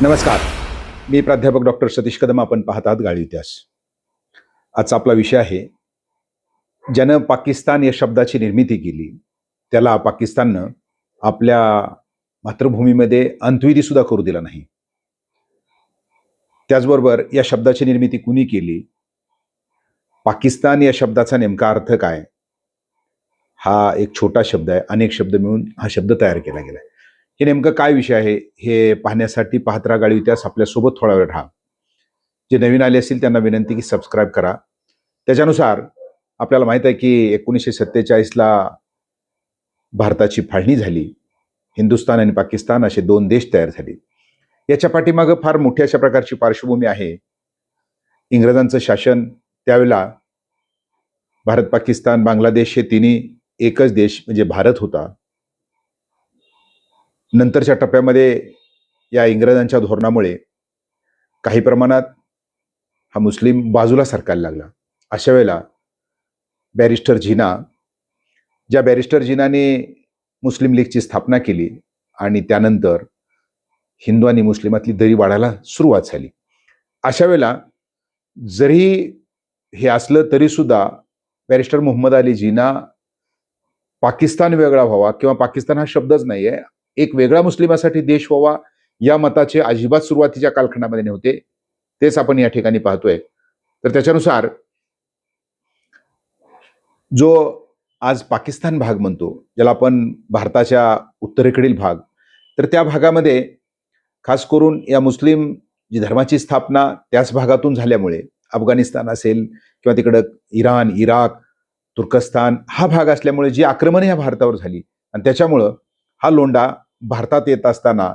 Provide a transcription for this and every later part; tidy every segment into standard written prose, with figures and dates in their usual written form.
नमस्कार. मी प्राध्यापक डॉक्टर सतीश कदम. आपण पाहत आहात गाळी इतिहास. आजचा आपला विषय आहे, ज्यानं पाकिस्तान या शब्दाची निर्मिती केली त्याला पाकिस्ताननं आपल्या मातृभूमीमध्ये अंतविधी सुद्धा करू दिला नाही. त्याचबरोबर या शब्दाची निर्मिती कुणी केली, पाकिस्तान या शब्दाचा नेमका अर्थ काय, हा एक छोटा शब्द आहे. अनेक शब्द मिळून हा शब्द तयार केला गेला आहे. हे नेमकं काय विषय आहे हे पाहण्यासाठी पाहत राहा गाळी इतिहास. आपल्यासोबत थोडा वेळ राहा. जे नवीन आले असतील त्यांना विनंती की सबस्क्राईब करा. त्याच्यानुसार आपल्याला माहित आहे की 1947ला भारताची फाळणी झाली. हिंदुस्थान आणि पाकिस्तान असे दोन देश तयार झाले. याच्या पाठीमागं फार मोठी अशा प्रकारची पार्श्वभूमी आहे. इंग्रजांचं शासन त्यावेळेला भारत, पाकिस्तान, बांगलादेश हे तिन्ही एकच देश म्हणजे भारत होता. नंतरच्या टप्प्यामध्ये या इंग्रजांच्या धोरणामुळे काही प्रमाणात हा मुस्लिम बाजूला सरकायला लागला. अशा वेळेला बॅरिस्टर जिना, ज्या बॅरिस्टर जिनाने मुस्लिम लीगची स्थापना केली आणि त्यानंतर हिंदू आणि मुस्लिमातली दरी वाढायला सुरुवात झाली. अशा वेळेला जरी हे असलं तरी सुद्धा बॅरिस्टर मोहम्मद अली जिना पाकिस्तान वेगळा व्हावा किंवा पाकिस्तान हा शब्दच नाही आहे, एक वेगळा मुस्लिमासाठी देश व्हावा या मताचे अजिबात सुरुवातीच्या कालखंडामध्ये नव्हते. तेच आपण या ठिकाणी पाहतोय. तर त्याच्यानुसार जो आज पाकिस्तान भाग म्हणतो, ज्याला आपण भारताच्या उत्तरेकडील भाग, तर त्या भागामध्ये खास करून या मुस्लिम जी धर्माची स्थापना त्याच भागातून झाल्यामुळे अफगाणिस्तान असेल किंवा तिकडं इराण, इराक, तुर्कस्तान हा भाग असल्यामुळे जी आक्रमणे ह्या भारतावर झाली आणि त्याच्यामुळं हा लोंढा भारतात येत असताना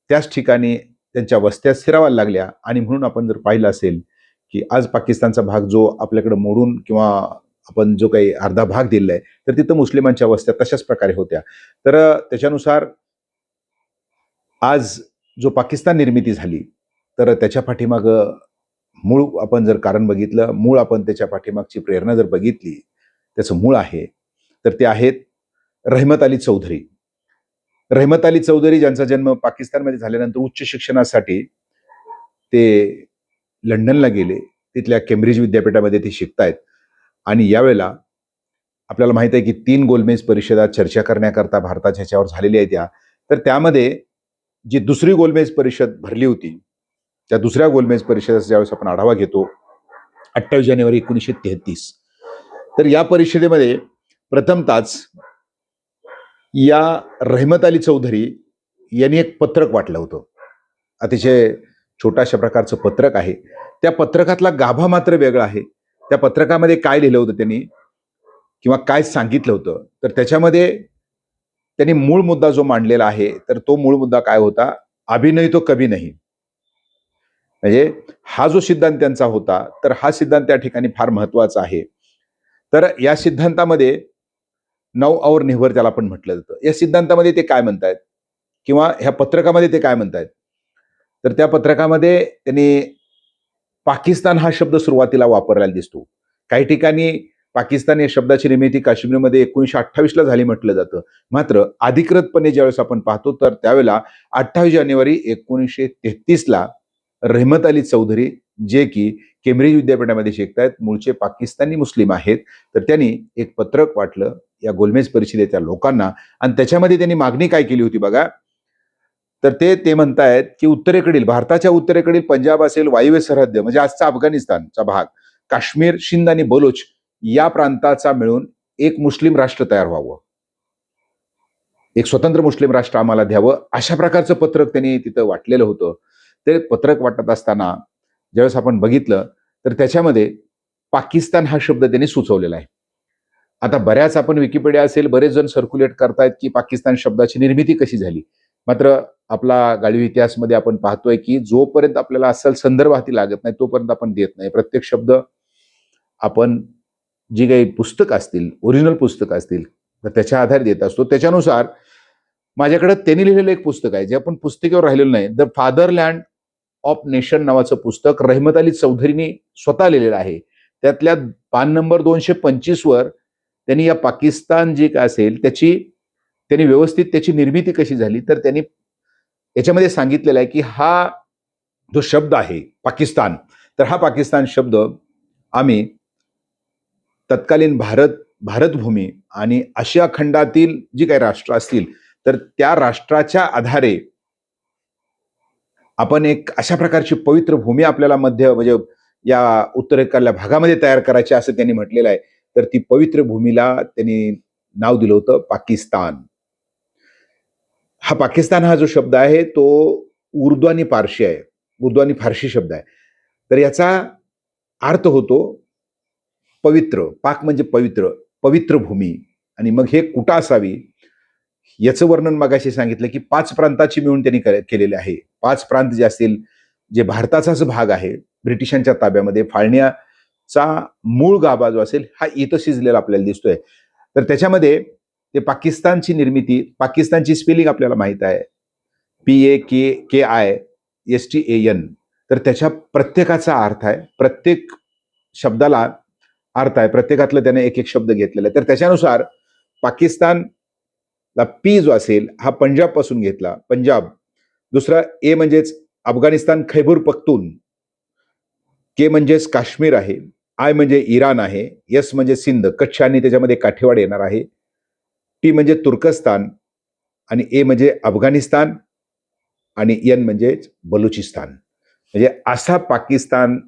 त्याच ठिकाणी त्यांच्या वस्त्या स्थिरावायला लागल्या. आणि म्हणून आपण जर पाहिलं असेल की आज पाकिस्तानचा भाग जो आपल्याकडे मोडून किंवा आपण जो काही अर्धा भाग दिलेला आहे, तर तिथं मुस्लिमांच्या वस्त्या तशाच प्रकारे होत्या. तर त्याच्यानुसार आज जो पाकिस्तान निर्मिती झाली तर त्याच्या पाठीमागं मूळ आपण जर कारण बघितलं, मूळ आपण त्याच्या पाठीमागची प्रेरणा जर बघितली, त्याचं मूळ आहे तर ते आहेत रहमत अली चौधरी. रहमत अली चौधरी ज्यांचा जन्म पाकिस्तानमध्ये झाल्यानंतर उच्च शिक्षणासाठी ते लंडनला गेले. तिथल्या केम्ब्रिज विद्यापीठामध्ये ते शिकतायत. आणि यावेळेला आपल्याला माहित आहे की 3 गोलमेज परिषदा चर्चा करण्याकरता भारताच्या ह्याच्यावर झालेल्या आहेत. तर त्यामध्ये जी दुसरी गोलमेज परिषद भरली होती, त्या दुसऱ्या गोलमेज परिषदेचा ज्यावेळेस आपण आढावा घेतो 28 जानेवारी 1933, तर या परिषदेमध्ये प्रथमताच या रहमत अली चौधरी यांनी एक पत्रक वाटलं होतं. अतिशय छोटाशा प्रकारचं पत्रक आहे. त्या पत्रकातला गाभा मात्र वेगळा आहे. त्या पत्रकामध्ये काय लिहिलं होतं त्यांनी किंवा काय सांगितलं होतं, तर त्याच्यामध्ये त्यांनी मूळ मुद्दा जो मांडलेला आहे, तर तो मूळ मुद्दा काय होता, अभी नहीं तो कभी नहीं. म्हणजे हा जो सिद्धांत त्यांचा होता, तर हा सिद्धांत त्या ठिकाणी फार महत्वाचा आहे. तर या सिद्धांतामध्ये 9 और निर्भर त्याला आपण म्हटलं जातं. या सिद्धांतामध्ये ते काय म्हणतायत किंवा ह्या पत्रकामध्ये ते काय म्हणतायत, तर त्या पत्रकामध्ये त्यांनी पाकिस्तान हा शब्द सुरुवातीला वापरलेला दिसतो. काही ठिकाणी पाकिस्तान या शब्दाची निर्मिती काश्मीरमध्ये 1928ला झाली म्हटलं जातं. मात्र अधिकृतपणे ज्यावेळेस आपण पाहतो तर त्यावेळेला 28 जानेवारी 1933ला रहमत अली चौधरी, जे की केम्ब्रिज विद्यापीठामध्ये शिकतायत, मूळचे पाकिस्तानी मुस्लिम आहेत, तर त्यांनी एक पत्रक वाटलं या गोलमेज परिषदेच्या लोकांना. आणि त्याच्यामध्ये त्यांनी मागणी काय केली होती बघा, तर ते म्हणतायत की उत्तरेकडील, भारताच्या उत्तरेकडील पंजाब असेल, वायव्य सरहद्द म्हणजे आजचा अफगाणिस्तानचा भाग, काश्मीर, सिंध आणि बलोच या प्रांताचा मिळून एक मुस्लिम राष्ट्र तयार व्हावं, एक स्वतंत्र मुस्लिम राष्ट्र आम्हाला द्यावं, अशा प्रकारचं पत्रक त्यांनी तिथं वाटलेलं होतं. ते पत्रक वाटत असताना ज्यावेळेस आपण बघितलं तर त्याच्यामध्ये पाकिस्तान हा शब्द त्यांनी सुचवलेला आहे. आता बऱ्याच आपण विकिपीडिया असेल, बरेच जण सर्क्युलेट करतायत की पाकिस्तान शब्दाची निर्मिती कशी झाली. मात्र आपला गाळीव इतिहासमध्ये आपण पाहतोय की जोपर्यंत आपल्याला असल संदर्भ हाती लागत नाही तोपर्यंत आपण देत नाही. प्रत्येक शब्द आपण जी काही पुस्तक असतील, ओरिजिनल पुस्तक असतील, तर त्याच्या आधारे देत असतो. त्याच्यानुसार माझ्याकडे त्यांनी लिहिलेलं एक पुस्तक आहे, जे आपण पुस्तिकेवर राहिलेलं नाही, द फादरलँड ऑफ नेशन नावाचं पुस्तक रहमत अली चौधरीनी स्वतः लिहिलेलं आहे. त्यातल्या पान नंबर 225 वर त्यांनी या पाकिस्तान जे काय असेल त्यांनी व्यवस्थित त्याची निर्मिती कशी झाली, तर त्यांनी याच्यामध्ये सांगितलेलं आहे की हा जो शब्द आहे पाकिस्तान, तर हा पाकिस्तान शब्द आम्ही तत्कालीन भारतभूमी आणि आशिया खंडातील जी काही राष्ट्र असतील तर त्या राष्ट्राच्या आधारे आपण एक अशा प्रकारची पवित्र भूमी आपल्याला मध्य म्हणजे या उत्तरेकडल्या भागामध्ये तयार करायची असं त्यांनी म्हटलेलं आहे. तर ती पवित्र भूमीला त्यांनी नाव दिलं होतं पाकिस्तान. हा पाकिस्तान हा जो शब्द आहे तो उर्दू आणि पारशी आहे, उर्दू आणि फारशी शब्द आहे. तर याचा अर्थ होतो पवित्र. पाक म्हणजे पवित्र, पवित्र भूमी. आणि मग हे कुठं असावी याचं वर्णन मगाशी सांगितलं की 5 प्रांताची मिळून त्यांनी केलेले आहे. 5 प्रांत जे असतील, जे भारताचाच भाग आहे, ब्रिटिशांच्या ताब्यामध्ये फाळण्याचा मूळ गाभा जो असेल हा इथं शिजलेला आपल्याला दिसतोय. तर त्याच्यामध्ये ते पाकिस्तानची निर्मिती, पाकिस्तानची स्पेलिंग आपल्याला माहित आहे, PAKISTAN. तर त्याच्या प्रत्येकाचा अर्थ आहे, प्रत्येक शब्दाला अर्थ आहे, प्रत्येकातलं त्याने एक एक शब्द घेतलेला आहे. तर त्याच्यानुसार पाकिस्तान पी जो असेल हा पंजाब पासून घेतला, पंजाब. दुसरा ए म्हणजेच अफगाणिस्तान खैबर पख्तून, के म्हणजेच काश्मीर आहे, आय म्हणजे इराण आहे, एस म्हणजे सिंध कच्छ आणि त्याच्यामध्ये काठेवाड येणार आहे, टी म्हणजे तुर्कस्तान आणि ए म्हणजे अफगाणिस्तान आणि एन म्हणजे बलुचिस्तान. म्हणजे असा पाकिस्तान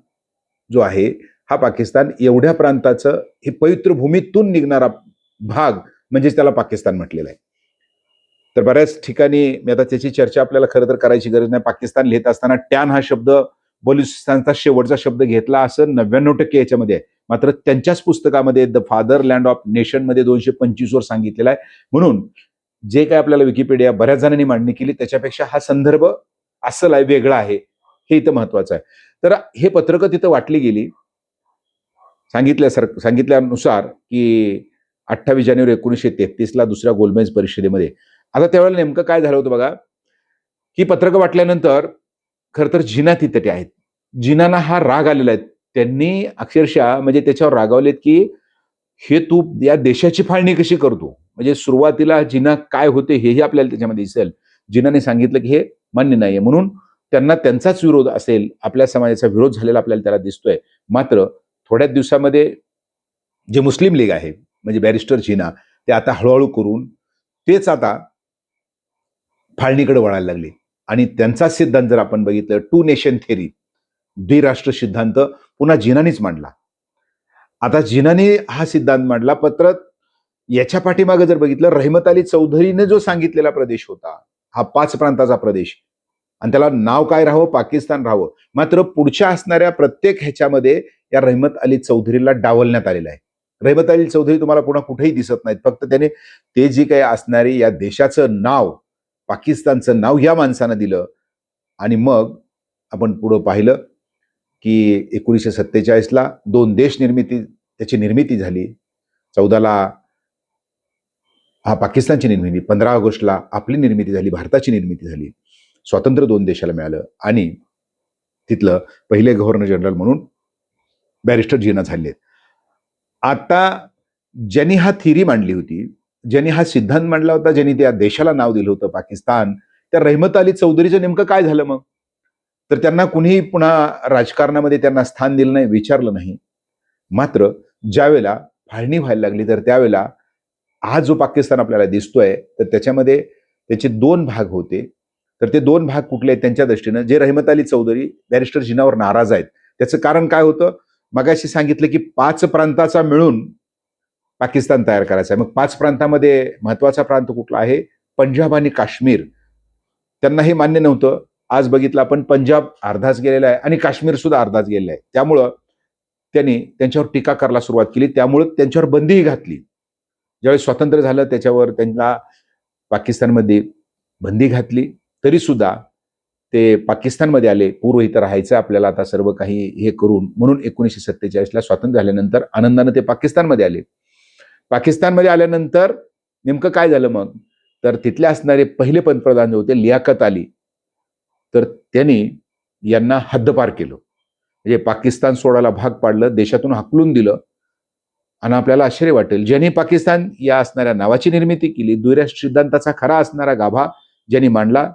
जो आहे हा पाकिस्तान एवढ्या प्रांताचं हे पवित्र भूमीतून निघणारा भाग म्हणजे त्याला पाकिस्तान म्हटलेलं आहे. तर बऱ्याच ठिकाणी मी आता त्याची चर्चा आपल्याला खरं तर करायची गरज नाही. पाकिस्तान लिहित असताना टॅन हा शब्द बलुचिस्तानचा शेवटचा शब्द घेतला असं 99% याच्यामध्ये आहे. मात्र त्यांच्याच पुस्तकामध्ये द फादरलँड ऑफ नेशन मध्ये 225 वर सांगितलेला आहे. म्हणून जे काय आपल्याला विकिपीडिया बऱ्याच जणांनी मांडणी केली त्याच्यापेक्षा हा संदर्भ अस्सल आहे, वेगळा आहे, हे इथं महत्वाचं आहे. तर हे पत्रकं तिथं वाटली गेली. सांगितल्यानुसार की 28 जानेवारी 1933 दुसऱ्या गोलमेज परिषदेमध्ये. आता त्यावेळेला नेमकं काय झालं होतं बघा, ही पत्रकं वाटल्यानंतर खरं तर जिना तिथे आहेत. जिनांना हा राग आलेला आहे. त्यांनी अक्षरशः म्हणजे त्याच्यावर रागावलेत की हे तू या देशाची फाळणी कशी करतो. म्हणजे सुरुवातीला जिना काय होते हेही आपल्याला त्याच्यामध्ये दिसेल. जिनाने सांगितलं की हे मान्य नाहीये, म्हणून त्यांना त्यांचाच विरोध असेल, आपल्या समाजाचा विरोध झालेला आपल्याला त्याला दिसतोय. मात्र थोड्याच दिवसामध्ये जे मुस्लिम लीग आहे म्हणजे बॅरिस्टर जिना ते आता हळूहळू करून तेच आता फाळणीकडे वळायला लागले. आणि त्यांचा सिद्धांत जर आपण बघितलं, 2 नेशन थेरी, द्विराष्ट्र सिद्धांत पुन्हा जिनानीच मांडला. आता जिनाने हा सिद्धांत मांडला. पत्र याच्या पाठीमागे जर बघितलं, रहमत अली चौधरीने जो सांगितलेला प्रदेश होता हा 5 प्रांताचा प्रदेश, आणि त्याला नाव काय राहावं, पाकिस्तान राहावं. मात्र पुढच्या असणाऱ्या प्रत्येक ह्याच्यामध्ये या रहमत अली चौधरीला डावलण्यात आलेलं आहे. रहमत अली चौधरी तुम्हाला पुन्हा कुठेही दिसत नाहीत. फक्त त्याने ते जी काही असणारी या देशाचं नाव, पाकिस्तानचं नाव या माणसानं दिलं. आणि मग आपण पुढं पाहिलं की 1947 2 देश निर्मिती, त्याची निर्मिती झाली. 14 हा पाकिस्तानची निर्मिती, 15 ऑगस्टला आपली निर्मिती झाली, भारताची निर्मिती झाली. स्वातंत्र्य 2 देशाला मिळालं आणि तिथलं पहिले गव्हर्नर जनरल म्हणून बॅरिस्टर जिना झाले. आता ज्यांनी हा थिअरी मांडली होती, ज्यांनी हा सिद्धांत मांडला होता, ज्यांनी त्या देशाला नाव दिलं होतं पाकिस्तान, त्या रहमत अली चौधरीचं नेमकं काय झालं मग? तर त्यांना कुणीही पुन्हा राजकारणामध्ये त्यांना स्थान दिलं नाही, विचारलं नाही. मात्र ज्यावेळेला फाळणी व्हायला लागली तर त्यावेळेला हा जो पाकिस्तान आपल्याला दिसतोय तर त्याच्यामध्ये त्याचे 2 भाग होते. तर ते 2 भाग कुठले आहेत त्यांच्या दृष्टीनं, जे रहमत अली चौधरी बॅरिस्टर जिनावर नाराज आहेत. त्याचं कारण काय होतं, मगाशी सांगितलं की 5 प्रांताचा मिळून पाकिस्तान तयार करायचा आहे. मग 5 प्रांतामध्ये महत्वाचा प्रांत कुठला आहे, पंजाब आणि काश्मीर. त्यांना हे मान्य नव्हतं. आज बघितलं आपण, पंजाब अर्धाच गेलेला आहे आणि काश्मीर सुद्धा अर्धाच गेलेला आहे. त्यामुळं त्यांनी त्यांच्यावर टीका करायला सुरुवात केली. त्यामुळे त्यांच्यावर बंदीही घातली. ज्यावेळी स्वातंत्र्य झालं त्याच्यावर त्यांना पाकिस्तानमध्ये बंदी घातली. तरी सुद्धा ते पाकिस्तानमध्ये आले. पूर्व इथं राहायचं आपल्याला आता सर्व काही हे करून, म्हणून 1947 स्वातंत्र्य झाल्यानंतर आनंदाने ते पाकिस्तानमध्ये आले. पाकिस्तानमध्ये आल्यानंतर नेमकं काय झालं मग, तर तिथले असणारे पहिले पंतप्रधान जे होते लियाकत अली, तर त्यांनी यांना हद्दपार केलं. म्हणजे पाकिस्तान सोडायला भाग पाडलं, देशातून हाकलून दिलं. आणि आपल्याला आश्चर्य वाटेल, ज्यांनी पाकिस्तान या असणाऱ्या नावाची निर्मिती केली, द्विराष्ट्र सिद्धांताचा खरा असणारा गाभा ज्यांनी मांडला,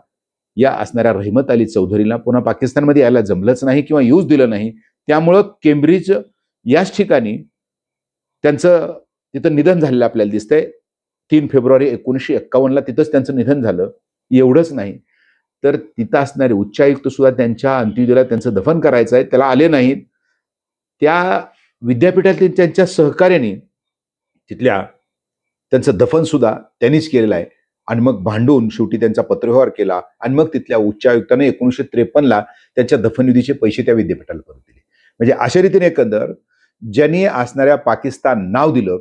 या असणाऱ्या रहमत अली चौधरीला पुन्हा पाकिस्तानमध्ये यायला जमलंच नाही किंवा येऊच दिलं नाही. त्यामुळं केम्ब्रिज याच ठिकाणी त्यांचं तिथं निधन झालेलं आपल्याला दिसतंय. 3 फेब्रुवारी 1951ला तिथंच त्यांचं निधन झालं. एवढंच नाही तर तिथं असणारे उच्चायुक्त सुद्धा त्यांच्या अंत्यविधीला त्यांचं दफन करायचं आहे, त्याला आले नाहीत. त्या विद्यापीठातील त्यांच्या सहकार्याने तिथल्या त्यांचं दफन सुद्धा त्यांनीच केलेलं आहे. आणि मग भांडून शेवटी त्यांचा पत्रव्यवहार केला आणि मग तिथल्या उच्चायुक्ताने 1953ला त्यांच्या दफनविधीचे पैसे त्या विद्यापीठाला परत दिले. म्हणजे अशा रीतीने एकंदर ज्यांनी असणाऱ्या पाकिस्तान नाव दिलं,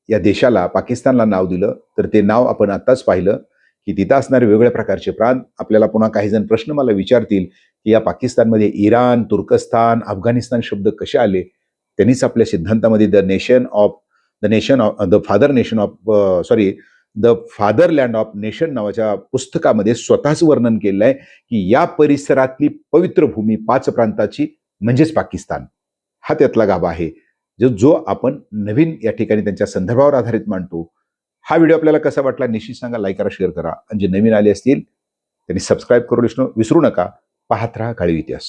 या देशाला पाकिस्तानला नाव दिलं, तर ते नाव आपण आत्ताच पाहिलं की तिथं असणारे वेगवेगळ्या प्रकारचे प्रांत. आपल्याला पुन्हा काही जण प्रश्न मला विचारतील की या पाकिस्तानमध्ये इराण, तुर्कस्तान, अफगाणिस्तान शब्द कसे आले. त्यांनीच आपल्या सिद्धांतामध्ये द फादरलँड ऑफ नेशन नावाच्या पुस्तकामध्ये स्वतःच वर्णन केलं आहे की या परिसरातली पवित्र भूमी 5 प्रांताची म्हणजेच पाकिस्तान हा त्यातला गाभा आहे, जो आपण नवीन या ठिकाणी त्यांच्या संदर्भावर आधारित मांडतो. हा व्हिडिओ आपल्याला कसा वाटला निश्चित सांगा, लाईक करा, शेअर करा आणि जे नवीन आले असतील त्यांनी सबस्क्राईब करू विसरू नका. पाहत राहा गाळीव इतिहास.